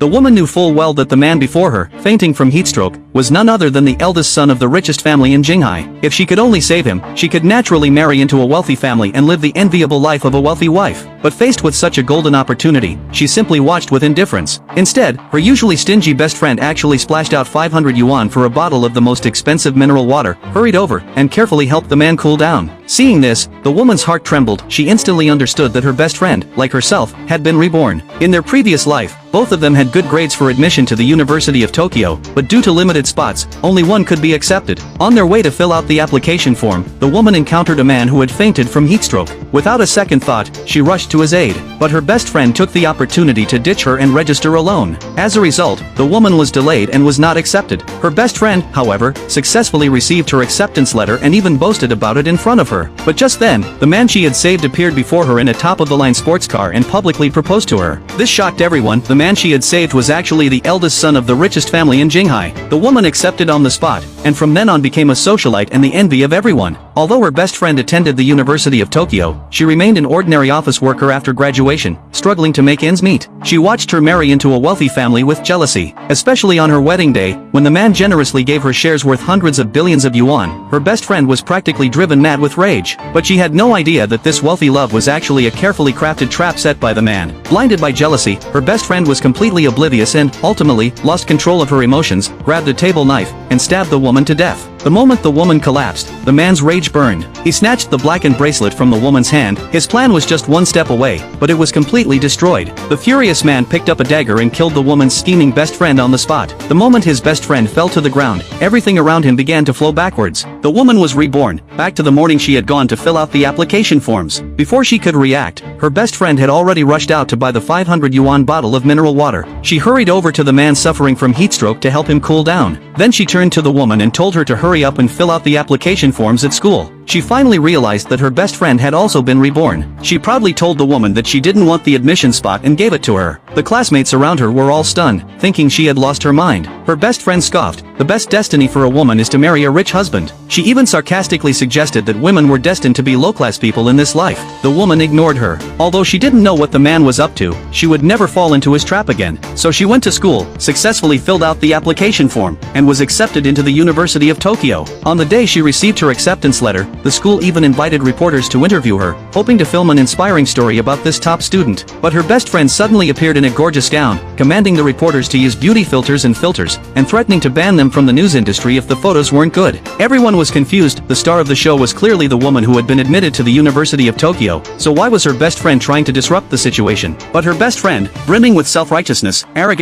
The woman knew full well that the man before her, fainting from heatstroke, was none other than the eldest son of the richest family in Jinghai. If she could only save him, she could naturally marry into a wealthy family and live the enviable life of a wealthy wife. But faced with such a golden opportunity, she simply watched with indifference. Instead, her usually stingy best friend actually splashed out 500 yuan for a bottle of the most expensive mineral water, hurried over, and carefully helped the man cool down. Seeing this, the woman's heart trembled. She instantly understood that her best friend, like herself, had been reborn. In their previous life, both of them had good grades for admission to the University of Tokyo, but due to limited spots, only one could be accepted. On their way to fill out the application form, the woman encountered a man who had fainted from heatstroke. Without a second thought, she rushed to his aid, but her best friend took the opportunity to ditch her and register alone. As a result, the woman was delayed and was not accepted. Her best friend, however, successfully received her acceptance letter and even boasted about it in front of her. But just then, the man she had saved appeared before her in a top-of-the-line sports car and publicly proposed to her. This shocked everyone. The man she had saved was actually the eldest son of the richest family in Jinghai. The woman accepted on the spot, and from then on became a socialite and the envy of everyone. Although her best friend attended the University of Tokyo, she remained an ordinary office worker after graduation, struggling to make ends meet. She watched her marry into a wealthy family with jealousy, especially on her wedding day, when the man generously gave her shares worth hundreds of billions of yuan. Her best friend was practically driven mad with rage, but she had no idea that this wealthy love was actually a carefully crafted trap set by the man. Blinded by jealousy, her best friend was completely oblivious and, ultimately, lost control of her emotions, grabbed a table knife, and stabbed the woman to death. The moment the woman collapsed, the man's rage burned. He snatched the blackened bracelet from the woman's hand. His plan was just one step away, but it was completely destroyed. The furious man picked up a dagger and killed the woman's scheming best friend on the spot. The moment his best friend fell to the ground, everything around him began to flow backwards. The woman was reborn, back to the morning she had gone to fill out the application forms. Before she could react, her best friend had already rushed out to buy the 500 yuan bottle of mineral water. She hurried over to the man suffering from heatstroke to help him cool down. Then she turned to the woman and told her to hurry up and fill out the application forms at school. She finally realized that her best friend had also been reborn. She proudly told the woman that she didn't want the admission spot and gave it to her. The classmates around her were all stunned, thinking she had lost her mind. Her best friend scoffed. The best destiny for a woman is to marry a rich husband. She even sarcastically suggested that women were destined to be low-class people in this life. The woman ignored her. Although she didn't know what the man was up to, she would never fall into his trap again. So she went to school, successfully filled out the application form, and was accepted into the University of Tokyo. On the day she received her acceptance letter, the school even invited reporters to interview her, hoping to film an inspiring story about this top student. But her best friend suddenly appeared in a gorgeous gown, commanding the reporters to use beauty filters and threatening to ban them from the news industry if the photos weren't good. Everyone was confused. The star of the show was clearly the woman who had been admitted to the University of Tokyo, so why was her best friend trying to disrupt the situation? But her best friend, brimming with self-righteousness, arrogant